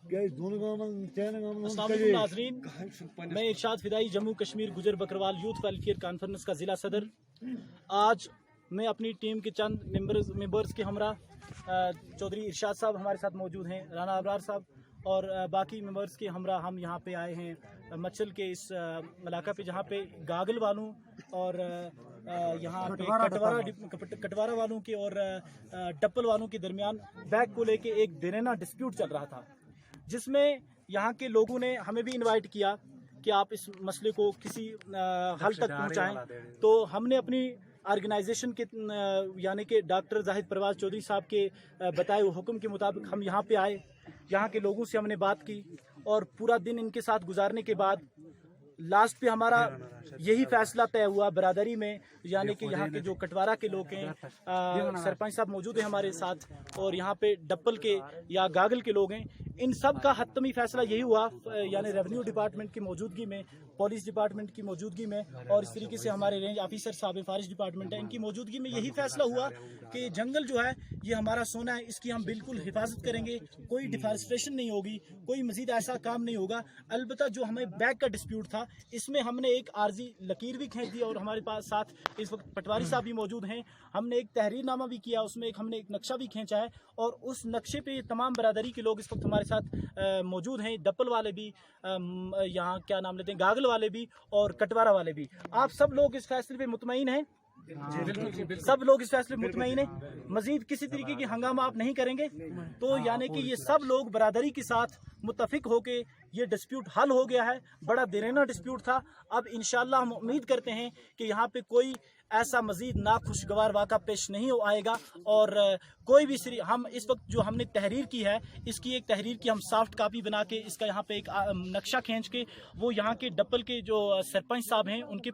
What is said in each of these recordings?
अस्सलाम वालेकुम नाज़रीन, मैं इरशाद फिदाई जम्मू कश्मीर गुजर बकरवाल यूथ वेलफेयर कॉन्फ्रेंस का ज़िला सदर। आज मैं अपनी टीम के चंद मेंबर्स के हमरा चौधरी इरशाद साहब हमारे साथ मौजूद हैं, राना अबरार साहब और बाकी मेंबर्स के हमरा हम यहाँ पे आए हैं मच्छल के इस इलाका पे जहाँ पे गागल वालों और यहाँ पे कटवारा वालों के और डप्पल वालों के दरमियान बैग को लेके एक देरेना डिस्प्यूट चल रहा था, जिसमें यहाँ के लोगों ने हमें भी इनवाइट किया कि आप इस मसले को किसी हल तक पहुँचाएं। तो हमने अपनी ऑर्गेनाइजेशन के यानी कि डॉक्टर जाहिद परवाज चौधरी साहब के बताए हुए हुक्म के मुताबिक हम यहाँ पे आए, यहाँ के लोगों से हमने बात की और पूरा दिन इनके साथ गुजारने के बाद लास्ट पे हमारा यही फैसला तय हुआ बरादरी में, यानी कि यहाँ के जो कटवारा के लोग हैं, सरपंच साहब मौजूद हैं हमारे साथ और यहाँ पे डप्पल के या गागल के लोग हैं, इन सब का हतमी फैसला यही हुआ, यानी रेवेन्यू डिपार्टमेंट की मौजूदगी में, पुलिस डिपार्टमेंट की मौजूदगी में और इस तरीके से हमारे रेंज ऑफिसर साहब फॉरेस्ट डिपार्टमेंट है, इनकी मौजूदगी में यही फैसला हुआ कि जंगल जो है ये हमारा सोना है, इसकी हम बिल्कुल हिफाजत करेंगे, कोई डिफॉरेस्टेशन नहीं होगी, कोई मजीद ऐसा काम नहीं होगा। अलबत्ता जो हमें बैग का डिस्प्यूट था, इसमें हमने एक आर्जी लकीर भी खींच दी और हमारे पास साथ इस वक्त पटवारी साहब भी मौजूद हैं, हमने एक तहरीरनामा भी किया, उसमें हमने एक नक्शा भी खींचा है और उस नक्शे पे तमाम बरादरी के लोग इस वक्त हमारे साथ मौजूद हैं, डप्पल वाले भी, यहाँ क्या नाम लेते हैं, गागल वाले भी और कटवारा वाले भी। आप सब लोग इस फैसले पे मुतमईन हैं? सब लोग इस फैसले मुतमईन हैं? मजीद किसी तरीके की हंगामा आप नहीं करेंगे? तो यानी कि ये सब लोग बरादरी के साथ मुत्तफिक होके ये डिस्प्यूट हल हो गया है। बड़ा देरेना डिस्प्यूट था। अब इंशाल्लाह हम उम्मीद करते हैं कि यहाँ पे कोई ऐसा मजीद नाखुशगवार वाक़ा पेश नहीं आएगा और कोई भी हम इस वक्त जो हमने तहरीर की है, इसकी एक तहरीर की हम सॉफ्ट कापी बना के इसका यहाँ पे एक नक्शा खींच के वो यहाँ के डप्पल के जो सरपंच साहब हैं उनके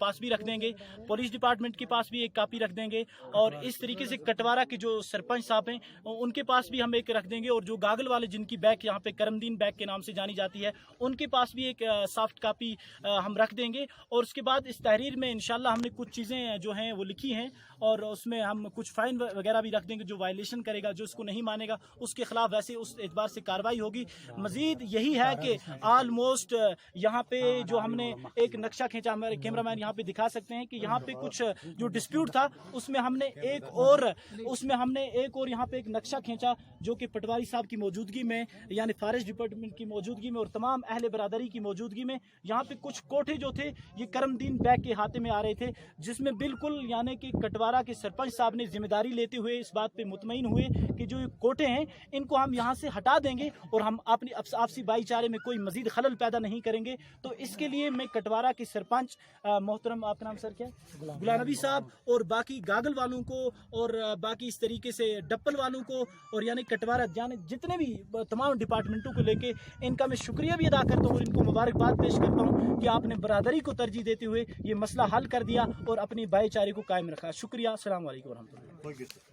पास भी रख देंगे, पुलिस डिपार्टमेंट के पास भी एक कापी रख देंगे और इस तरीके से कटवारा के जो सरपंच साहब हैं उनके पास भी हम एक रख देंगे और जो गागल वाले जिनकी बैग यहाँ पे करमदीन बैग के नाम से जानी जाती है उनके पास भी एक सॉफ्ट कापी हम रख देंगे। और उसके बाद इस तहरीर में इंशाल्लाह हमने कुछ चीज़ें जो हैं वो लिखी हैं और उसमें हम कुछ फाइन वगैरह भी रख देंगे, जो वायलेशन करेगा, जो इसको नहीं मानेगा उसके खिलाफ वैसे उस एतबार से कार्रवाई होगी। मजीद यही है कि ऑलमोस्ट यहाँ पे जो हमने एक नक्शा खींचा, हमारे कैमरामैन यहाँ पे दिखा सकते हैं कि यहाँ पे कुछ जो डिस्प्यूट था उसमें हमने एक और यहाँ पे एक नक्शा खींचा जो कि पटवारी साहब की मौजूदगी में यानी फॉरेस्ट डिपार्टमेंट की मौजूदगी में और तमाम अहले बरादरी की मौजूदगी में यहाँ पे कुछ कोठे जो थे ये करमदीन बैग के हाथे में आ रहे थे, जिसमें बिल्कुल यानी कि कटवारा के सरपंच साहब ने जिम्मेदारी लेते हुए इस बात पे मुतमईन हुए कि जो ये कोठे हैं इनको हम यहाँ से हटा देंगे और हम अपनी आपसी भाईचारे में कोई मजीद खलल पैदा नहीं करेंगे। तो इसके लिए मैं कटवारा के सरपंच मोहतरम, आपका नाम सर क्या है, गुलाम नबी साहब और बाकी गागल वालों को और बाकी इस तरीके से डप्पल वालों को और यानी कटवारा जाने जितने भी तमाम डिपार्टमेंटों को लेके इनका मैं शुक्रिया भी अदा करता हूँ और इनको मुबारकबाद पेश करता हूँ कि आपने बरादरी को तरजीह देते हुए ये मसला हल कर दिया और अपनी भाईचारे को कायम रखा। शुक्रिया। अस्सलाम वालेकुम रहमतुल्लाह।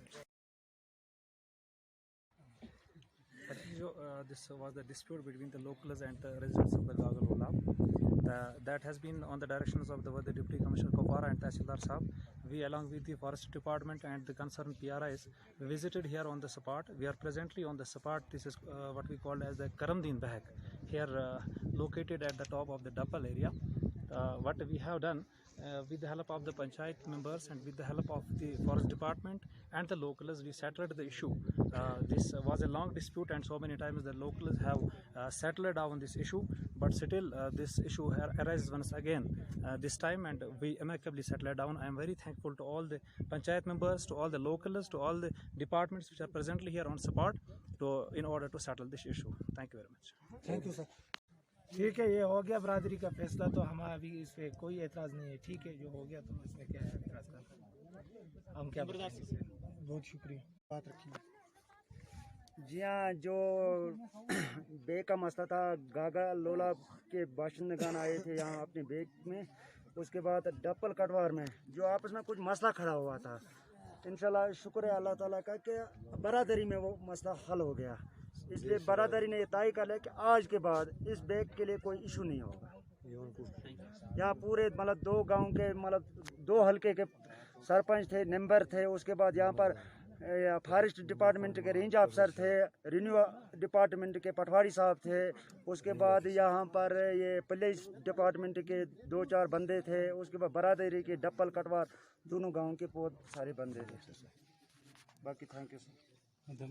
This was the dispute between the locals and the residents of the Gagal Walab. That has been on the directions of the Deputy Commissioner Kopara and Tahsildar Sahab. We, along with the Forest Department and the concerned PRIs, visited here on the spot. We are presently on the spot. This is what we call as the Karamdeen Bahag, here located at the top of the Dappal area. What we have done with the help of the Panchayat members and with the help of the Forest Department and the locals, we settled the issue. This was a long dispute and so many times the locals have settled down this issue, but still this issue arises once again this time and we amicably settled down. I am very thankful to all the Panchayat members, to all the locals, to all the departments which are presently here on support in order to settle this issue. Thank you very much. Thank you, sir. ठीक है, ये हो गया बरादरी का फैसला, तो हमारा अभी इस पर कोई एतराज़ नहीं है। ठीक है, जो हो गया तो इसमें क्या एतराज़ करना, हम क्या बताएं। बहुत शुक्रिया। बात रखिए। जी हाँ, जो बेग का मसला था, गागा लोला के बाशिंदगान आए थे यहाँ अपने बेग में, उसके बाद डप्पल कटवार में जो आपस में कुछ मसला खड़ा हुआ था, इंशाल्लाह शुक्र है अल्लाह ताला का कि बरादरी में वो मसला हल हो गया। इसलिए बरादरी ने ये तय कर लिया कि आज के बाद इस बैग के लिए कोई इशू नहीं होगा। यहाँ पूरे मतलब 2 गांव के मतलब 2 हलके के सरपंच थे, मेंबर थे, उसके बाद यहाँ पर फॉरेस्ट डिपार्टमेंट के रेंज ऑफिसर थे, रिन्यू डिपार्टमेंट के पटवारी साहब थे, उसके बाद यहाँ पर ये पुलिस डिपार्टमेंट के 2-4 बंदे थे, उसके बाद बरादरी के डप्पल कटवार दोनों गांव के बहुत सारे बंदे थे। बाकी thank you sir. Thank you.